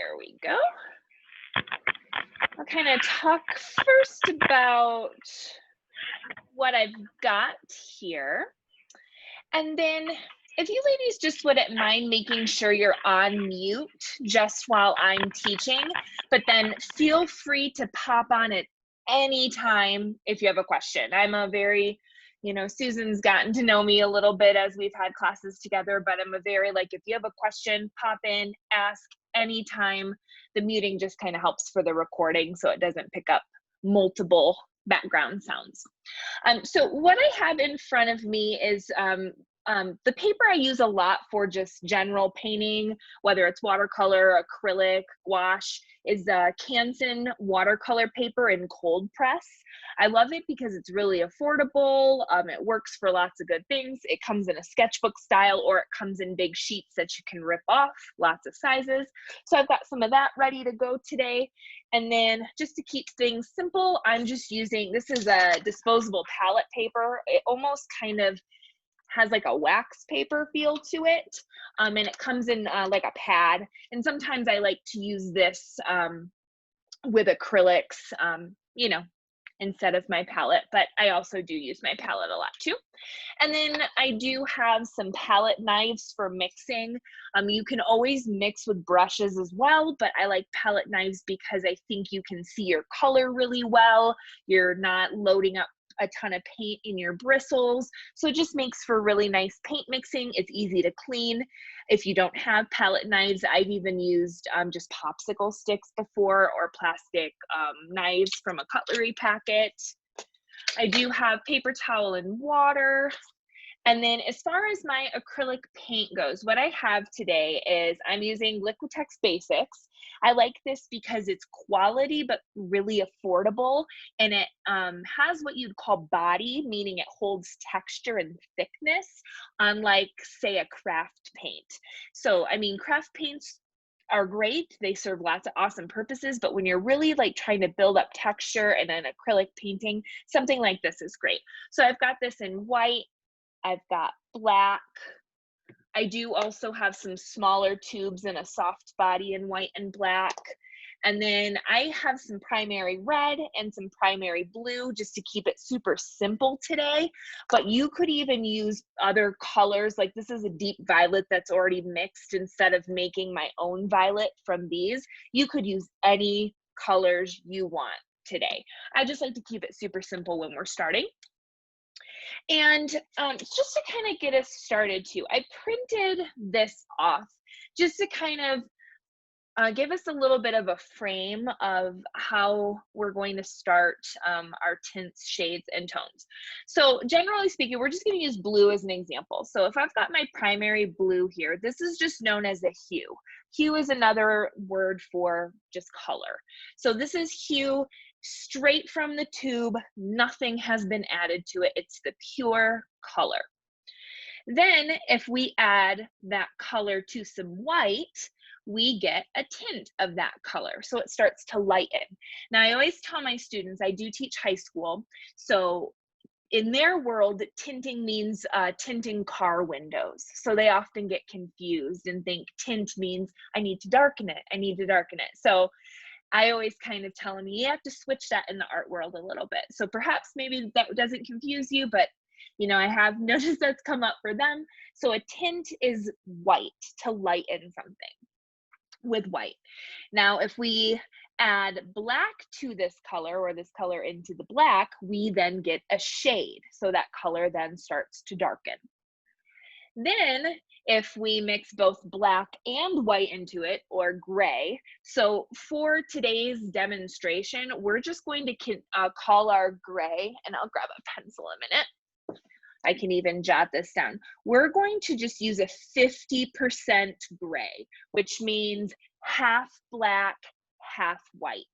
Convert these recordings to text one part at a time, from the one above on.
There we go. I'll kind of talk first about what I've got here. And then if you ladies just wouldn't mind making sure you're on mute just while I'm teaching, but then feel free to pop on at any time if you have a question. I'm a very, Susan's gotten to know me a little bit as we've had classes together, but I'm a very, like, if you have a question, pop in, ask anytime. The muting just kind of helps for the recording so it doesn't pick up multiple background sounds. So what I have in front of me is the paper I use a lot for just general painting, whether it's watercolor, acrylic, gouache, is Canson watercolor paper in cold press. I love it because it's really affordable. It works for lots of good things. It comes in a sketchbook style, or it comes in big sheets that you can rip off, lots of sizes. So I've got some of that ready to go today. And then just to keep things simple, I'm just using, this is a disposable palette paper. It almost kind of has like a wax paper feel to it. And it comes in like a pad. And sometimes I like to use this with acrylics, instead of my palette, but I also do use my palette a lot too. And then I do have some palette knives for mixing. You can always mix with brushes as well, but I like palette knives because I think you can see your color really well. You're not loading up a ton of paint in your bristles. So it just makes for really nice paint mixing. It's easy to clean. If you don't have palette knives, I've even used just popsicle sticks before, or plastic knives from a cutlery packet. I do have paper towel and water. And then as far as my acrylic paint goes, what I have today is I'm using Liquitex Basics. I like this because it's quality, but really affordable. And it has what you'd call body, meaning it holds texture and thickness, unlike, say, a craft paint. So, I mean, craft paints are great. They serve lots of awesome purposes, but when you're really like trying to build up texture in an acrylic painting, something like this is great. So I've got this in white. I've got black. I do also have some smaller tubes in a soft body in white and black. And then I have some primary red and some primary blue just to keep it super simple today. But you could even use other colors. Like this is a deep violet that's already mixed. Instead of making my own violet from these, you could use any colors you want today. I just like to keep it super simple when we're starting. And just to kind of get us started too, I printed this off just to kind of give us a little bit of a frame of how we're going to start our tints, shades, and tones. So generally speaking, we're just going to use blue as an example. So if I've got my primary blue here, this is just known as a hue. Hue is another word for just color. So this is hue. Straight from the tube, nothing has been added to it. It's the pure color. Then if we add that color to some white, we get a tint of that color. So it starts to lighten. Now I always tell my students, I do teach high school, so in their world, tinting means tinting car windows. So they often get confused and think tint means I need to darken it. I need to darken it. So I always kind of tell them you have to switch that in the art world a little bit. So perhaps maybe that doesn't confuse you, but I have noticed that's come up for them. So a tint is white, to lighten something with white. Now, if we add black to this color, or this color into the black, we then get a shade. So that color then starts to darken. Then if we mix both black and white into it, or gray, so for today's demonstration, we're just going to call our gray, and I'll grab a pencil a minute. I can even jot this down. We're going to just use a 50% gray, which means half black, half white.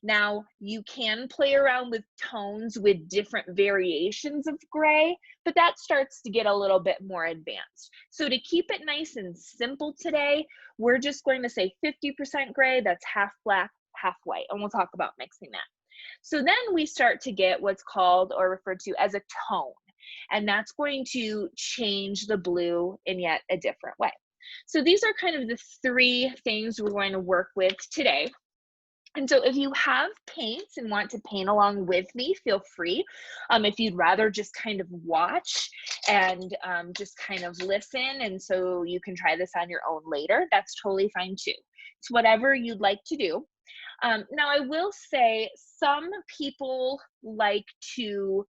Now, you can play around with tones with different variations of gray, but that starts to get a little bit more advanced. So to keep it nice and simple today, we're just going to say 50% gray, that's half black, half white, and we'll talk about mixing that. So then we start to get what's called or referred to as a tone, and that's going to change the blue in yet a different way. So these are kind of the 3 things we're going to work with today. And so if you have paints and want to paint along with me, feel free. If you'd rather just kind of watch and just kind of listen, and so you can try this on your own later, that's totally fine too. It's whatever you'd like to do. Now, I will say some people like to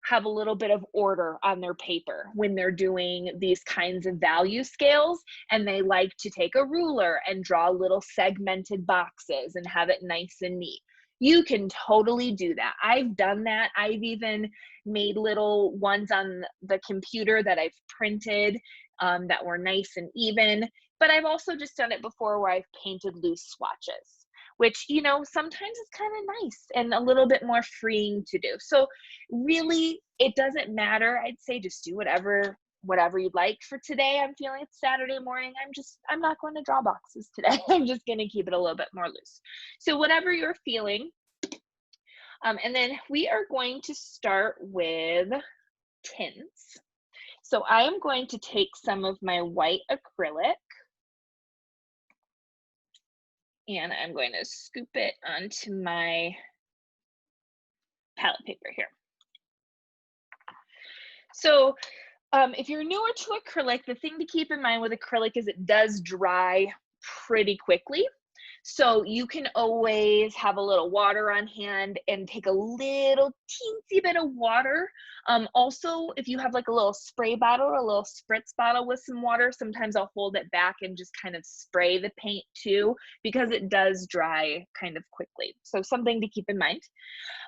have a little bit of order on their paper when they're doing these kinds of value scales, and they like to take a ruler and draw little segmented boxes and have it nice and neat. You can totally do that. I've done that. I've even made little ones on the computer that I've printed that were nice and even, but I've also just done it before where I've painted loose swatches, which, you know, sometimes it's kind of nice and a little bit more freeing to do. So really, it doesn't matter. I'd say just do whatever you'd like. For today, I'm feeling it's Saturday morning. I'm not going to draw boxes today. I'm just going to keep it a little bit more loose. So whatever you're feeling. And then we are going to start with tints. So I am going to take some of my white acrylic, and I'm going to scoop it onto my palette paper here. So if you're newer to acrylic, the thing to keep in mind with acrylic is it does dry pretty quickly. So you can always have a little water on hand and take a little teensy bit of water. Also, if you have like a little spray bottle or a little spritz bottle with some water, sometimes I'll hold it back and just kind of spray the paint too, because it does dry kind of quickly. So something to keep in mind.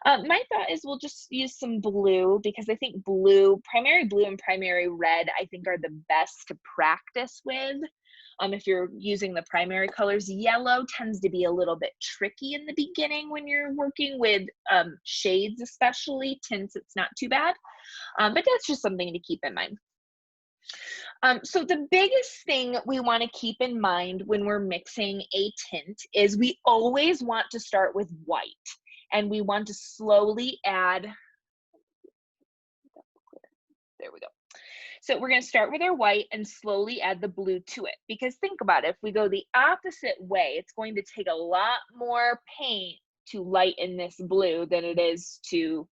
My thought is we'll just use some blue, because I think primary blue and primary red, I think are the best to practice with. If you're using the primary colors, yellow tends to be a little bit tricky in the beginning when you're working with shades, especially tints. It's not too bad, but that's just something to keep in mind. So the biggest thing we want to keep in mind when we're mixing a tint is we always want to start with white, and we want to slowly add. There we go. So we're going to start with our white and slowly add the blue to it, because think about it, if we go the opposite way, it's going to take a lot more paint to lighten this blue than it is to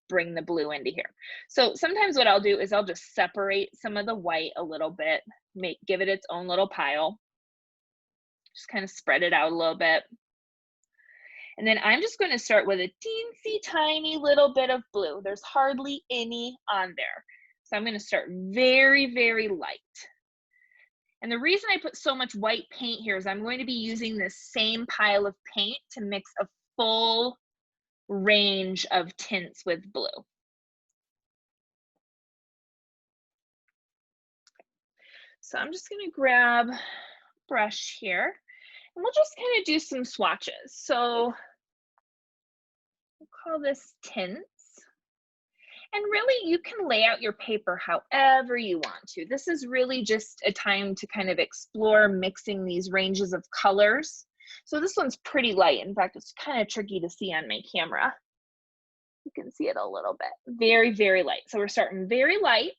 bring the blue into here. So sometimes what I'll do is I'll just separate some of the white a little bit, give it its own little pile, just kind of spread it out a little bit. And then I'm just going to start with a teensy tiny little bit of blue. There's hardly any on there. So I'm going to start very, very light. And the reason I put so much white paint here is I'm going to be using this same pile of paint to mix a full range of tints with blue. So I'm just going to grab a brush here, and we'll just kind of do some swatches. So we'll call this tints. And really, you can lay out your paper however you want to. This is really just a time to kind of explore mixing these ranges of colors. So this one's pretty light. In fact, it's kind of tricky to see on my camera. You can see it a little bit. Very, very light. So we're starting very light.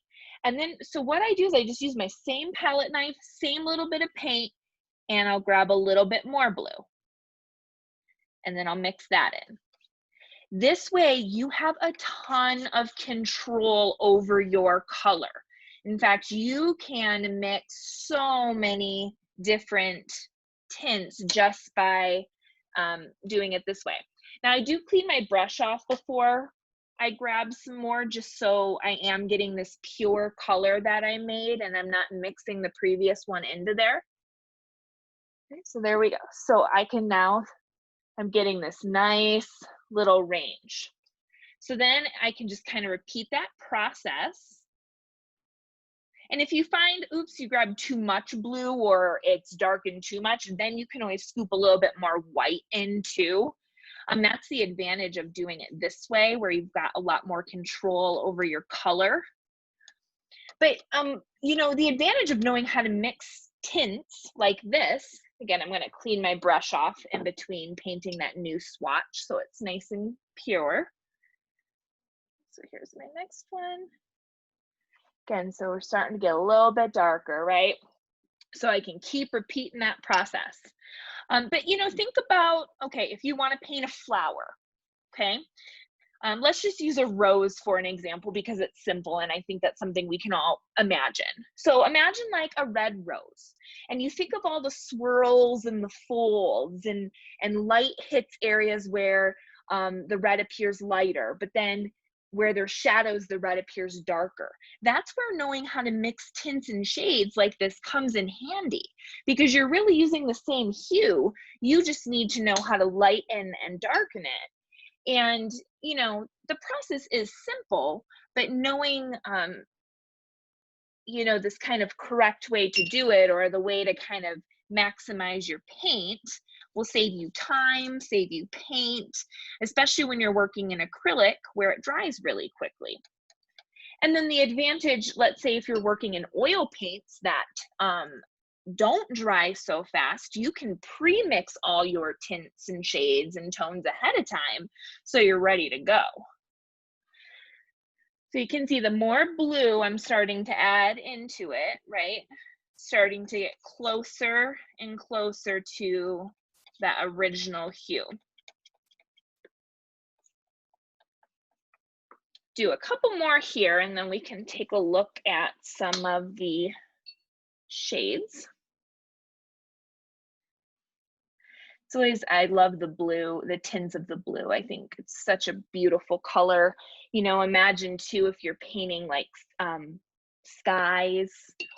And then, so what I do is I just use my same palette knife, same little bit of paint, and I'll grab a little bit more blue. And then I'll mix that in. This way, you have a ton of control over your color. In fact, you can mix so many different tints just by doing it this way. Now, I do clean my brush off before I grab some more, just so I am getting this pure color that I made and I'm not mixing the previous one into there. Okay, so there we go. So I can now, I'm getting this nice little range. So then I can just kind of repeat that process. And if you find, oops, you grabbed too much blue or it's darkened too much, then you can always scoop a little bit more white in too. That's the advantage of doing it this way, where you've got a lot more control over your color. But you know, the advantage of knowing how to mix tints like this, again, I'm going to clean my brush off in between painting that new swatch so it's nice and pure. So here's my next one. Again, so we're starting to get a little bit darker, right? So I can keep repeating that process. But you know, think about, okay, if you want to paint a flower, okay, let's just use a rose for an example because it's simple and I think that's something we can all imagine. So imagine like a red rose, and you think of all the swirls and the folds, and light hits areas where the red appears lighter, but then where there's shadows, the red appears darker. That's where knowing how to mix tints and shades like this comes in handy, because you're really using the same hue. You just need to know how to lighten and darken it. And you know, the process is simple, but knowing you know, this kind of correct way to do it, or the way to kind of maximize your paint, will save you time, save you paint, especially when you're working in acrylic where it dries really quickly. And then the advantage, let's say if you're working in oil paints that don't dry so fast, you can pre-mix all your tints and shades and tones ahead of time so you're ready to go. So you can see the more blue I'm starting to add into it, right? Starting to get closer and closer to that original hue. Do a couple more here, and then we can take a look at some of the shades. It's always, I love the blue, the tints of the blue. I think it's such a beautiful color. You know, imagine too, if you're painting like skies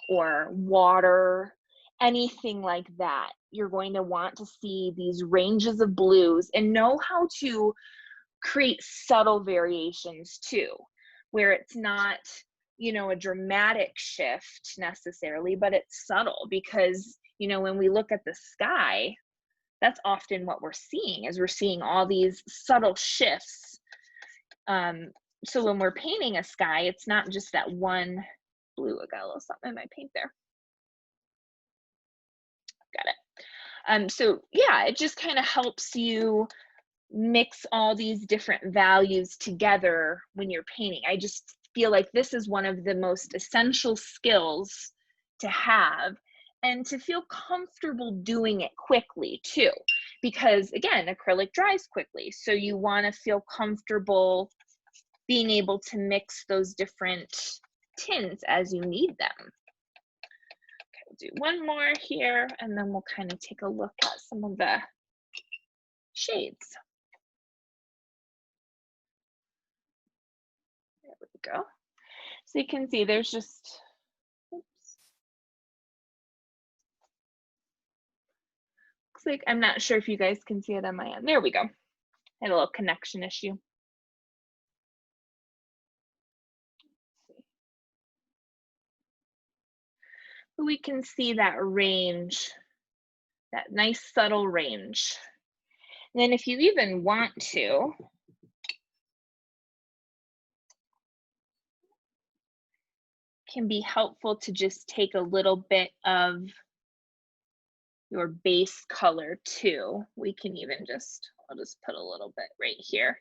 or water, anything like that, you're going to want to see these ranges of blues and know how to create subtle variations too, where it's not, you know, a dramatic shift necessarily, but it's subtle. Because, you know, when we look at the sky, that's often what we're seeing, is we're seeing all these subtle shifts. So when we're painting a sky, it's not just that one blue. I got a little something in my paint there. Got it. So yeah, it just kind of helps you mix all these different values together when you're painting. I just feel like this is one of the most essential skills to have, and to feel comfortable doing it quickly too, because again, acrylic dries quickly, so you want to feel comfortable being able to mix those different tints as you need them. Okay, we'll do one more here, and then we'll kind of take a look at some of the shades. There we go. So you can see there's just, oops. Looks like, I'm not sure if you guys can see it on my end. There we go. Had a little connection issue. We can see that range, that nice subtle range. And then if you even want to, can be helpful to just take a little bit of your base color too. We can even just, I'll just put a little bit right here.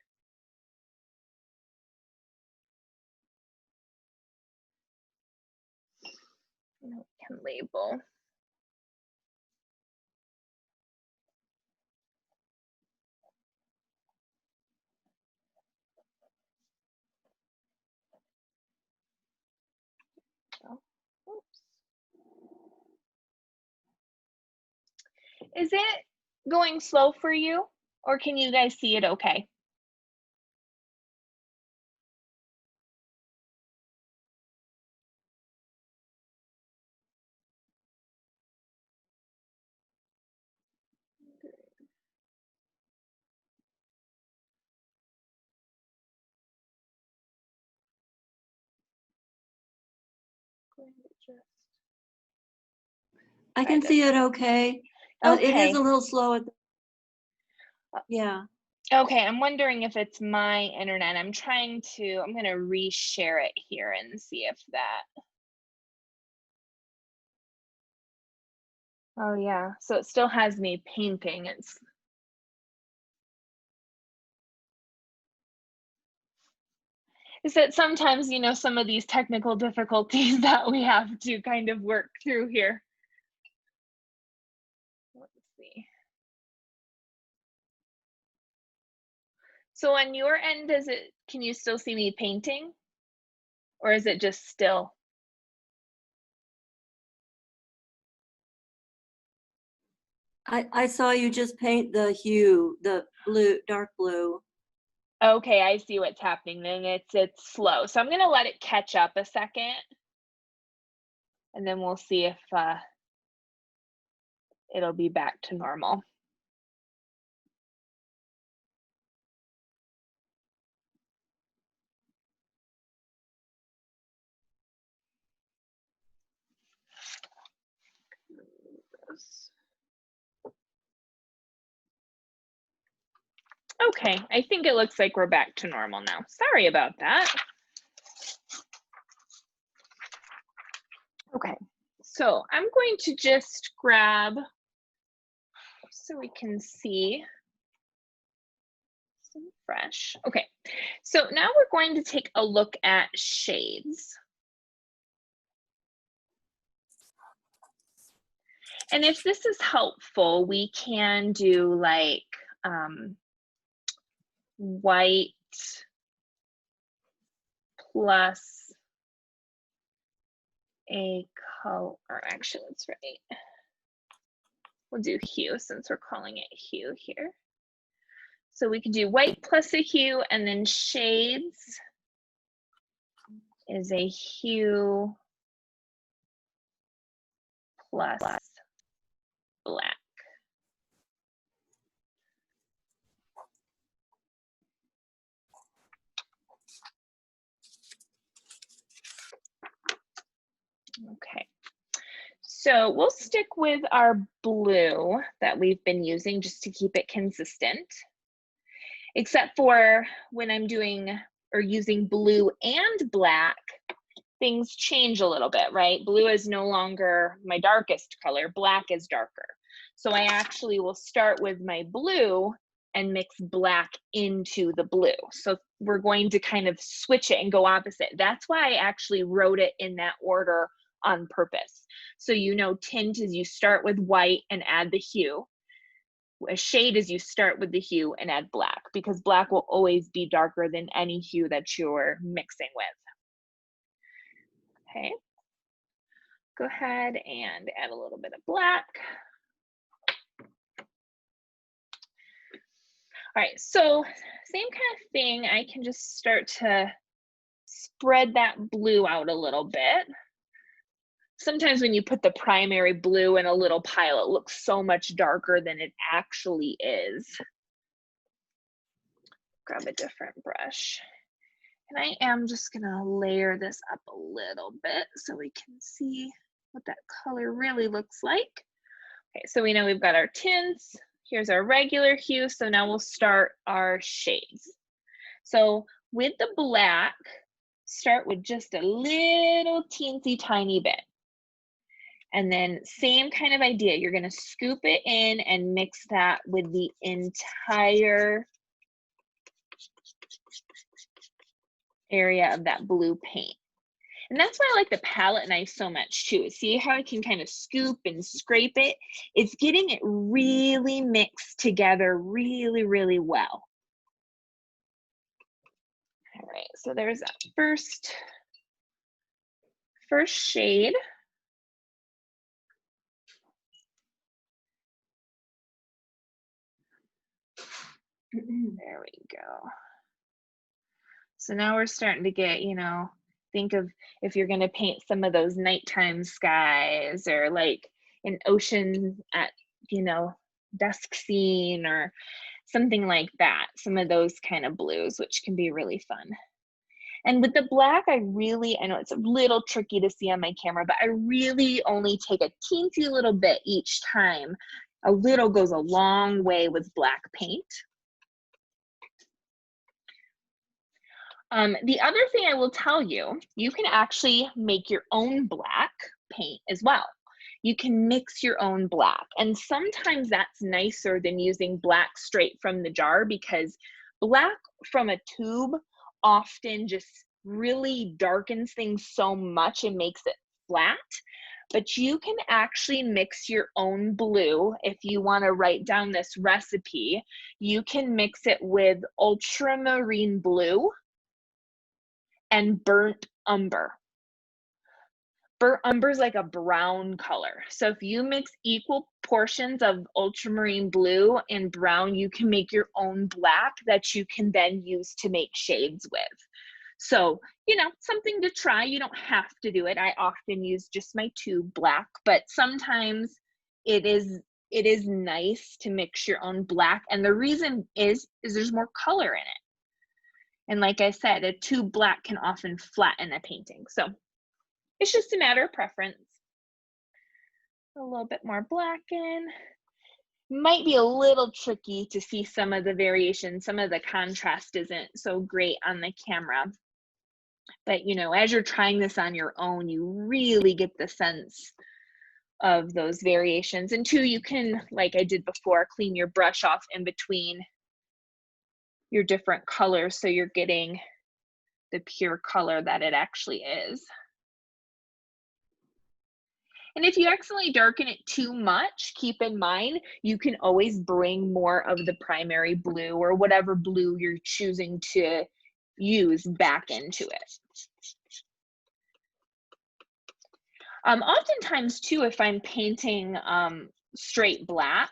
And we can label. Oops. Is it going slow for you, or can you guys see it okay? I can see it okay. Okay. It is a little slow. Yeah. Okay, I'm wondering if it's my internet. I'm going to reshare it here and see if that. Oh yeah, so it still has me painting. Is that sometimes, you know, some of these technical difficulties that we have to kind of work through here. So on your end, can you still see me painting? Or is it just still? I saw you just paint the hue, the blue, dark blue. Okay, I see what's happening. Then it's slow. So I'm gonna let it catch up a second, and then we'll see if it'll be back to normal. Okay, I think it looks like we're back to normal now. Sorry about that. Okay, so I'm going to just grab, so we can see some fresh. Okay, so now we're going to take a look at shades. And if this is helpful, we can do like white plus a color, or actually let's write, we'll do hue since we're calling it hue here. So we can do white plus a hue, and then shades is a hue plus black. Okay, so we'll stick with our blue that we've been using just to keep it consistent, except for when I'm doing or using blue and black, things change a little bit, right? Blue is no longer my darkest color, black is darker. So I actually will start with my blue and mix black into the blue. So we're going to kind of switch it and go opposite. That's why I actually wrote it in that order on purpose. So you know, tint is you start with white and add the hue. A shade is you start with the hue and add black, because black will always be darker than any hue that you're mixing with. Okay, go ahead and add a little bit of black. All right, so same kind of thing. I can just start to spread that blue out a little bit. Sometimes when you put the primary blue in a little pile, it looks so much darker than it actually is. Grab a different brush. And I am just gonna layer this up a little bit so we can see what that color really looks like. Okay, so we know we've got our tints. Here's our regular hue. So now we'll start our shades. So with the black, start with just a little teensy tiny bit. And then same kind of idea. You're going to scoop it in and mix that with the entire area of that blue paint. And that's why I like the palette knife so much too. See how I can kind of scoop and scrape it? It's getting it really mixed together really, really well. All right, so there's that first shade. There we go. So now we're starting to get, you know, think of if you're going to paint some of those nighttime skies, or like an ocean at, you know, dusk scene or something like that. Some of those kind of blues, which can be really fun. And with the black, I know it's a little tricky to see on my camera, but I really only take a teensy little bit each time. A little goes a long way with black paint. The other thing I will tell you, you can actually make your own black paint as well. You can mix your own black, and sometimes that's nicer than using black straight from the jar, because black from a tube often just really darkens things so much and makes it flat. but you can actually mix your own blue. If you want to write down this recipe, you can mix it with ultramarine blue and burnt umber. Burnt umber is like a brown color. So if you mix equal portions of ultramarine blue and brown, you can make your own black that you can then use to make shades with. So, you know, something to try. You don't have to do it. I often use just my tube black, but sometimes it is nice to mix your own black. And the reason is there's more color in it. And like I said, a tube black can often flatten a painting. So it's just a matter of preference. A little bit more black in. Might be a little tricky to see some of the variations. Some of the contrast isn't so great on the camera. But, you know, as you're trying this on your own, you really get the sense of those variations. And two, you can, like I did before, clean your brush off in between your different colors so you're getting the pure color that it actually is. And if you accidentally darken it too much, keep in mind, you can always bring more of the primary blue or whatever blue you're choosing to use back into it. Oftentimes too, if I'm painting straight black,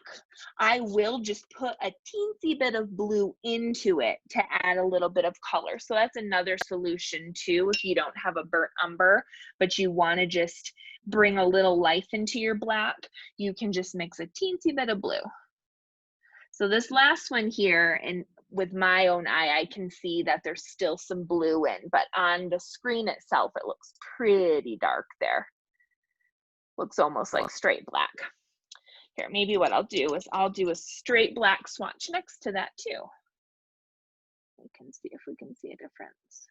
I will just put a teensy bit of blue into it to add a little bit of color. So that's another solution too, if you don't have a burnt umber, but you want to just bring a little life into your black, you can just mix a teensy bit of blue. So this last one here, and with my own eye, I can see that there's still some blue in, but on the screen itself, it looks pretty dark there. Looks almost like straight black. Here, maybe what I'll do is I'll do a straight black swatch next to that too. We can see if we can see a difference.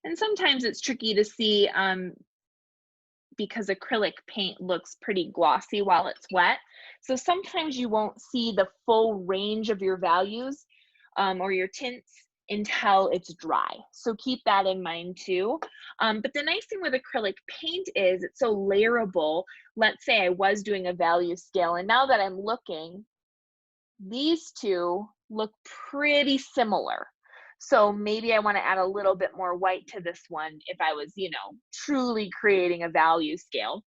And sometimes it's tricky to see because acrylic paint looks pretty glossy while it's wet. So sometimes you won't see the full range of your values or your tints until it's dry. So keep that in mind too. But the nice thing with acrylic paint is it's so layerable. Let's say I was doing a value scale, and now that I'm looking, these two look pretty similar. So maybe I want to add a little bit more white to this one if I was, you know, truly creating a value scale.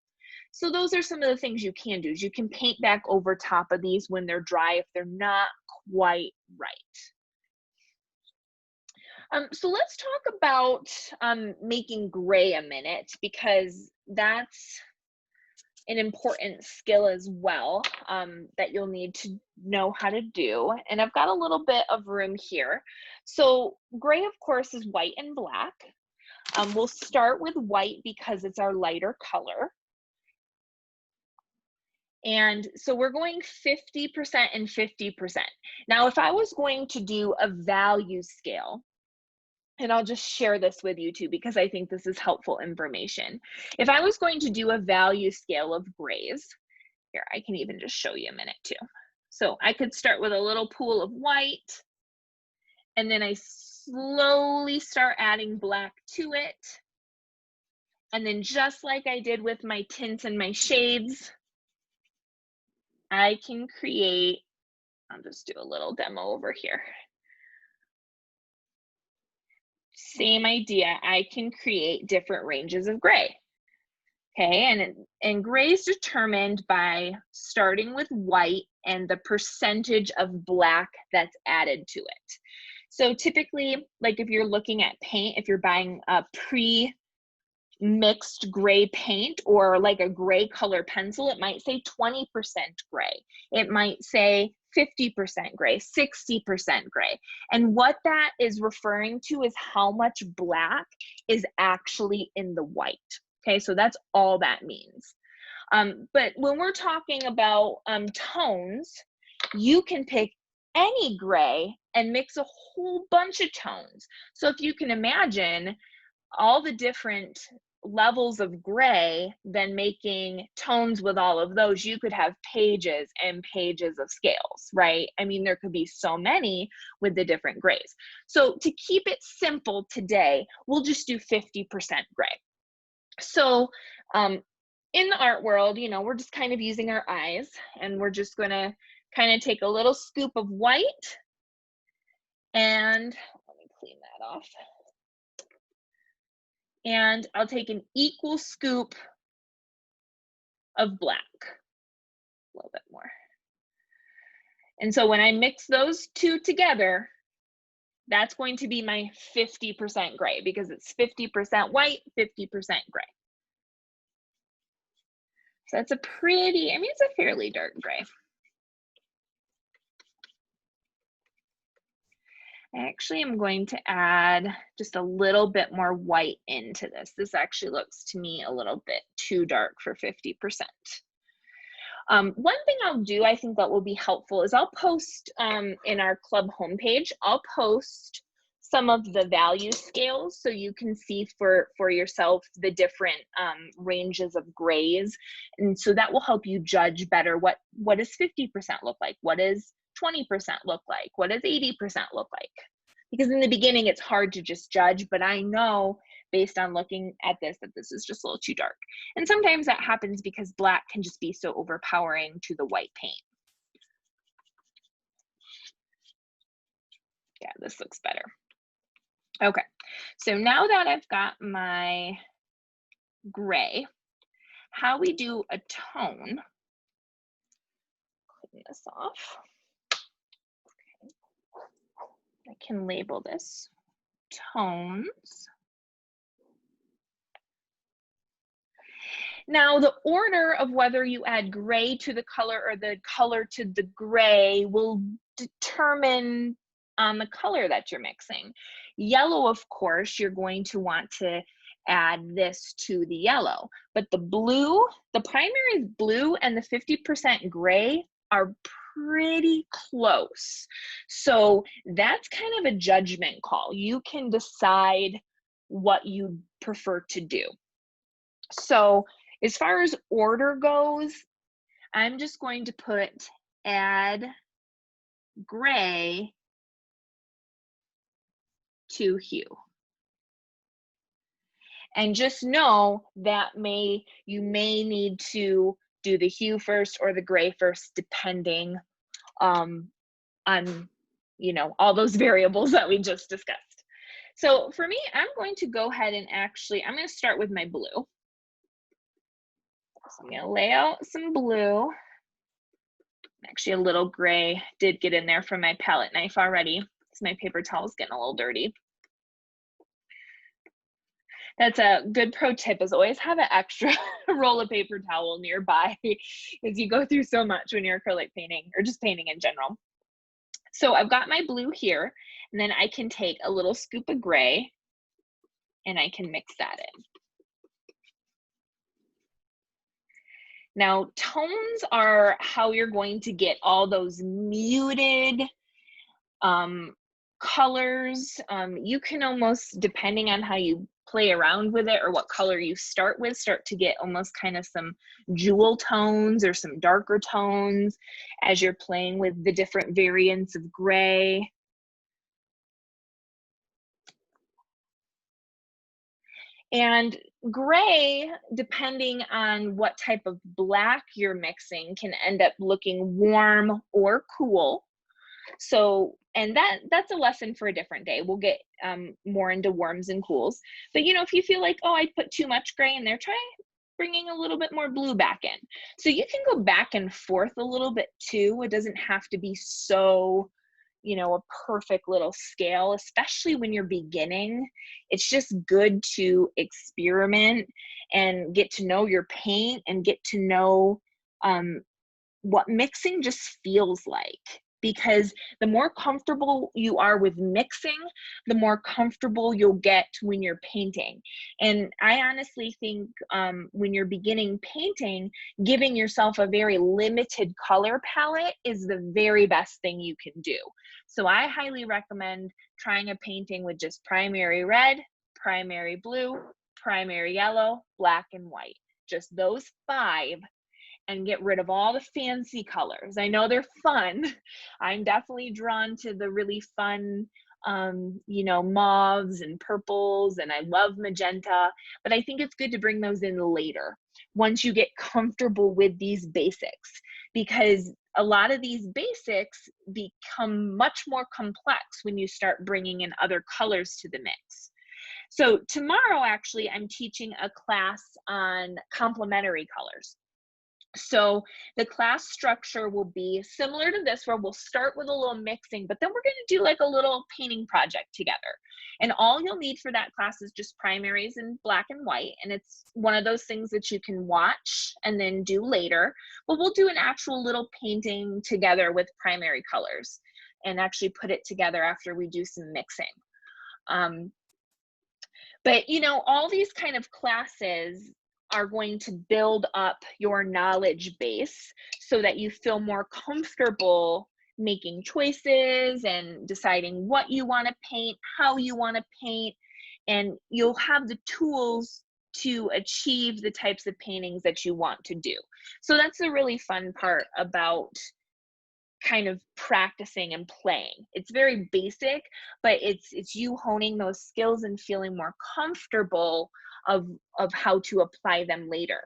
So those are some of the things you can do. Is you can paint back over top of these when they're dry if they're not quite right. So let's talk about making gray a minute, because that's an important skill as well that you'll need to know how to do. And I've got a little bit of room here. So gray, of course, is white and black. We'll start with white because it's our lighter color. And so we're going 50% and 50%. Now, if I was going to do a value scale, and I'll just share this with you too, because I think this is helpful information. If I was going to do a value scale of grays, here, I can even just show you a minute too. So I could start with a little pool of white, and then I slowly start adding black to it. And then just like I did with my tints and my shades, I can create, I'll just do a little demo over here. Same idea, I can create different ranges of gray. Okay, and gray is determined by starting with white and the percentage of black that's added to it. So typically, like if you're looking at paint, if you're buying a pre-mixed gray paint or like a gray color pencil, it might say 20% gray. It might say 50% gray, 60% gray. And what that is referring to is how much black is actually in the white. Okay, so that's all that means. But when we're talking about tones, you can pick any gray and mix a whole bunch of tones. So if you can imagine all the different levels of gray, then making tones with all of those, you could have pages and pages of scales, right? I mean, there could be so many with the different grays. So to keep it simple today, we'll just do 50% gray. So in the art world, you know, we're just kind of using our eyes, and we're just gonna kind of take a little scoop of white, and let me clean that off. And I'll take an equal scoop of black, a little bit more. And so when I mix those two together, that's going to be my 50% gray, because it's 50% white, 50% gray. So that's a pretty, I mean, it's a fairly dark gray. I actually am going to add just a little bit more white into this. This actually looks to me a little bit too dark for 50%. One thing I'll do, I think that will be helpful, is I'll post in our club homepage, I'll post some of the value scales so you can see for yourself the different ranges of grays. And so that will help you judge better what does 50% look like? What does 20% look like? What does 80% look like? Because in the beginning, it's hard to just judge, but I know based on looking at this that this is just a little too dark. And sometimes that happens because black can just be so overpowering to the white paint. Yeah, this looks better. Okay, so now that I've got my gray, how we do a tone, clean this off. Okay. I can label this tones. Now, the order of whether you add gray to the color or the color to the gray will determine the color that you're mixing. Yellow, of course, you're going to want to add this to the yellow, but the blue, the primary blue and the 50% gray are pretty close. So that's kind of a judgment call. You can decide what you prefer to do. So as far as order goes, I'm just going to put add gray to hue. And just know that you may need to do the hue first or the gray first, depending on, you know, all those variables that we just discussed. So for me, I'm going to go ahead and I'm going to start with my blue. So I'm going to lay out some blue. Actually, a little gray did get in there from my palette knife already, so my paper towel is getting a little dirty. That's a good pro tip, is always have an extra roll of paper towel nearby, as you go through so much when you're acrylic painting or just painting in general. So I've got my blue here, and then I can take a little scoop of gray and I can mix that in. Now, tones are how you're going to get all those muted colors. You can almost, depending on how you play around with it or what color you start with, start to get almost kind of some jewel tones or some darker tones as you're playing with the different variants of gray. And gray, depending on what type of black you're mixing, can end up looking warm or cool. So, and that's a lesson for a different day. We'll get more into warms and cools. But, you know, if you feel like, oh, I put too much gray in there, try bringing a little bit more blue back in. So you can go back and forth a little bit too. It doesn't have to be so, you know, a perfect little scale, especially when you're beginning. It's just good to experiment and get to know your paint and get to know what mixing just feels like. Because the more comfortable you are with mixing, the more comfortable you'll get when you're painting. And I honestly think when you're beginning painting, giving yourself a very limited color palette is the very best thing you can do. So I highly recommend trying a painting with just primary red, primary blue, primary yellow, black, and white. Just those 5. And get rid of all the fancy colors. I know they're fun. I'm definitely drawn to the really fun, you know, mauves and purples, and I love magenta, but I think it's good to bring those in later. once you get comfortable with these basics, because a lot of these basics become much more complex when you start bringing in other colors to the mix. So tomorrow, actually, I'm teaching a class on complementary colors. So the class structure will be similar to this, where we'll start with a little mixing, but then we're going to do like a little painting project together. And all you'll need for that class is just primaries in black and white. And it's one of those things that you can watch and then do later. But we'll do an actual little painting together with primary colors and actually put it together after we do some mixing. But you know, all these kind of classes are going to build up your knowledge base so that you feel more comfortable making choices and deciding what you want to paint, how you want to paint, and you'll have the tools to achieve the types of paintings that you want to do. So that's a really fun part about kind of practicing and playing. It's very basic, but it's you honing those skills and feeling more comfortable of how to apply them later.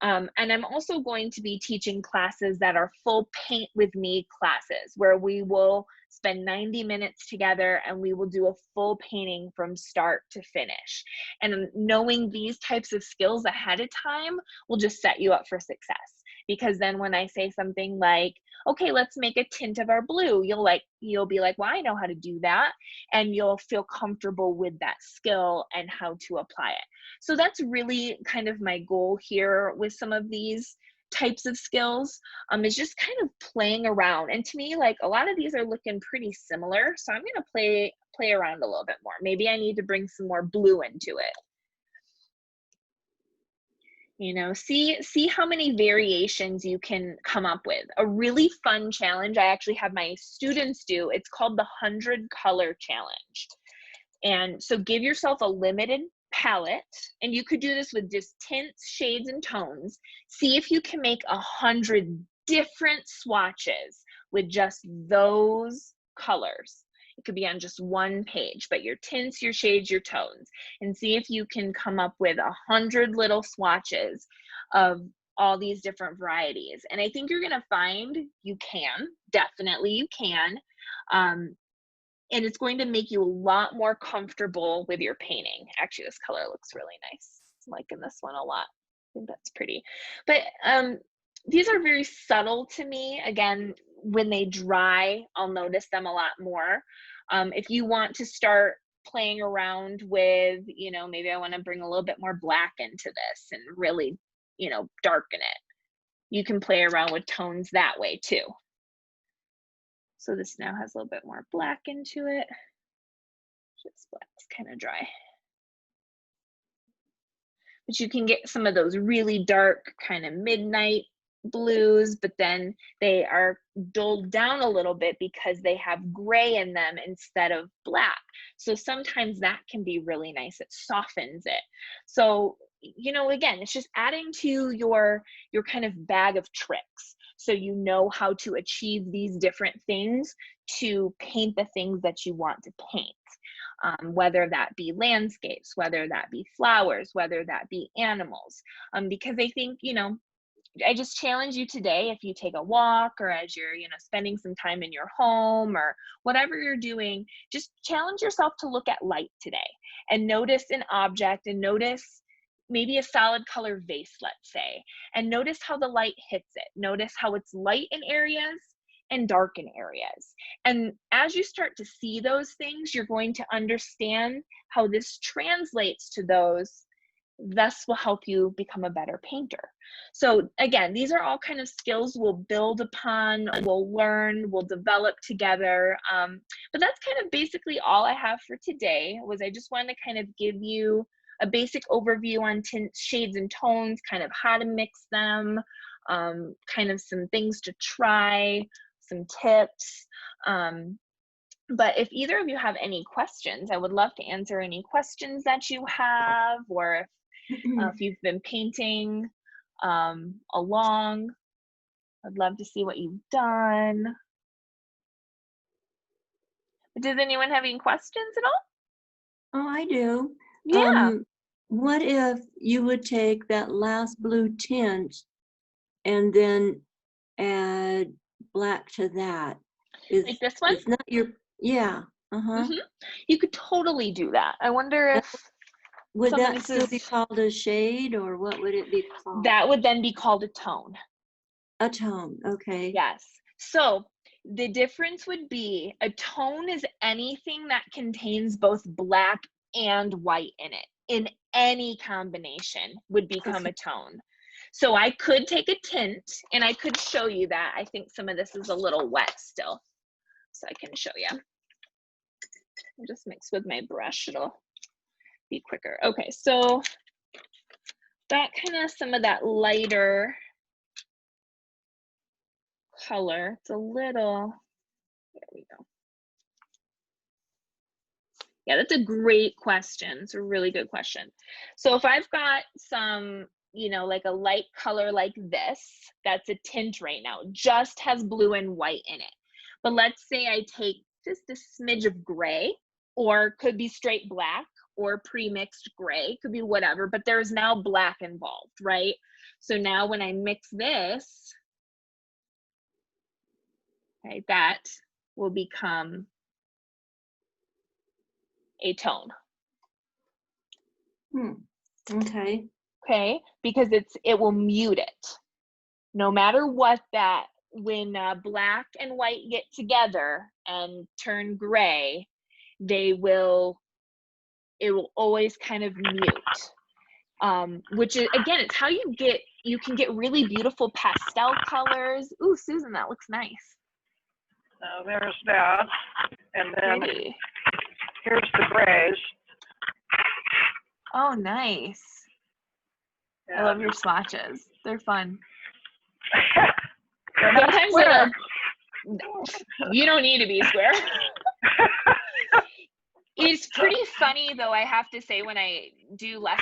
And I'm also going to be teaching classes that are full paint with me classes, where we will spend 90 minutes together and we will do a full painting from start to finish. And knowing these types of skills ahead of time will just set you up for success. Because then when I say something like, okay, let's make a tint of our blue, you'll be like, well, I know how to do that. And you'll feel comfortable with that skill and how to apply it. So that's really kind of my goal here with some of these types of skills, is just kind of playing around. And to me, like, a lot of these are looking pretty similar. So I'm going to play around a little bit more. Maybe I need to bring some more blue into it. You know, see how many variations you can come up with. A really fun challenge I actually have my students do, it's called the 100 color challenge. And so give yourself a limited palette, and you could do this with just tints, shades, and tones. See if you can make 100 different swatches with just those colors. It could be on just one page, but your tints, your shades, your tones, and see if you can come up with 100 little swatches of all these different varieties. And I think you're going to find you can, definitely you can. And it's going to make you a lot more comfortable with your painting. Actually, this color looks really nice. I'm liking this one a lot. I think that's pretty. But these are very subtle to me. Again, when they dry, I'll notice them a lot more. If you want to start playing around with, you know, maybe I want to bring a little bit more black into this and really, you know, darken it, you can play around with tones that way too. So this now has a little bit more black into it. This black's kind of dry. But you can get some of those really dark kind of midnight blues, but then they are dulled down a little bit because they have gray in them instead of black. So sometimes that can be really nice. It softens it. So, you know, again, it's just adding to your kind of bag of tricks. So you know how to achieve these different things to paint the things that you want to paint. Whether that be landscapes, whether that be flowers, whether that be animals. Because I think, you know, I just challenge you today, if you take a walk or as you're, you know, spending some time in your home or whatever you're doing, just challenge yourself to look at light today and notice an object and notice maybe a solid color vase, let's say, and notice how the light hits it. Notice how it's light in areas and dark in areas. And as you start to see those things, you're going to understand how this translates to those, thus will help you become a better painter. So again, these are all kind of skills we'll build upon, we'll learn, we'll develop together. But that's kind of basically all I have for today. I just wanted to kind of give you a basic overview on tints, shades, and tones, kind of how to mix them, kind of some things to try, some tips. But if either of you have any questions, I would love to answer any questions that you have, or if you've been painting along, I'd love to see what you've done. But does anyone have any questions at all? Oh, I do. Yeah. what if you would take that last blue tint and then add black to that? Like this one? It's not your, yeah, uh-huh. You could totally do that. I wonder if Would some of that this still be is, called a shade, or what would it be called? that would then be called a tone. A tone, okay. Yes. So the difference would be a tone is anything that contains both black and white in it. In any combination would become Okay. a tone. So I could take a tint and I could show you that. I think some of this is a little wet still, so I can show you. I'll just mix with my brush, it'll be quicker. Okay, so that kind of some of that lighter color. It's a little, there we go. Yeah, that's a great question. It's a really good question. So if I've got some, you know, like a light color like this, that's a tint right now, just has blue and white in it. But let's say I take just a smidge of gray, or could be straight black or pre-mixed gray, could be whatever, but there's now black involved, right? So now when I mix this, okay, that will become a tone. Okay. Okay, because it will mute it. No matter what, that when black and white get together and turn gray, it will always kind of mute. Which is, again, it's how you can get really beautiful pastel colors. Ooh, Susan, that looks nice. Now there's that, and then Pretty. here's the grays. Oh, nice. I love your swatches. They're fun. They're not Sometimes square. you don't need to be square. It's pretty funny though, I have to say, when I do lessons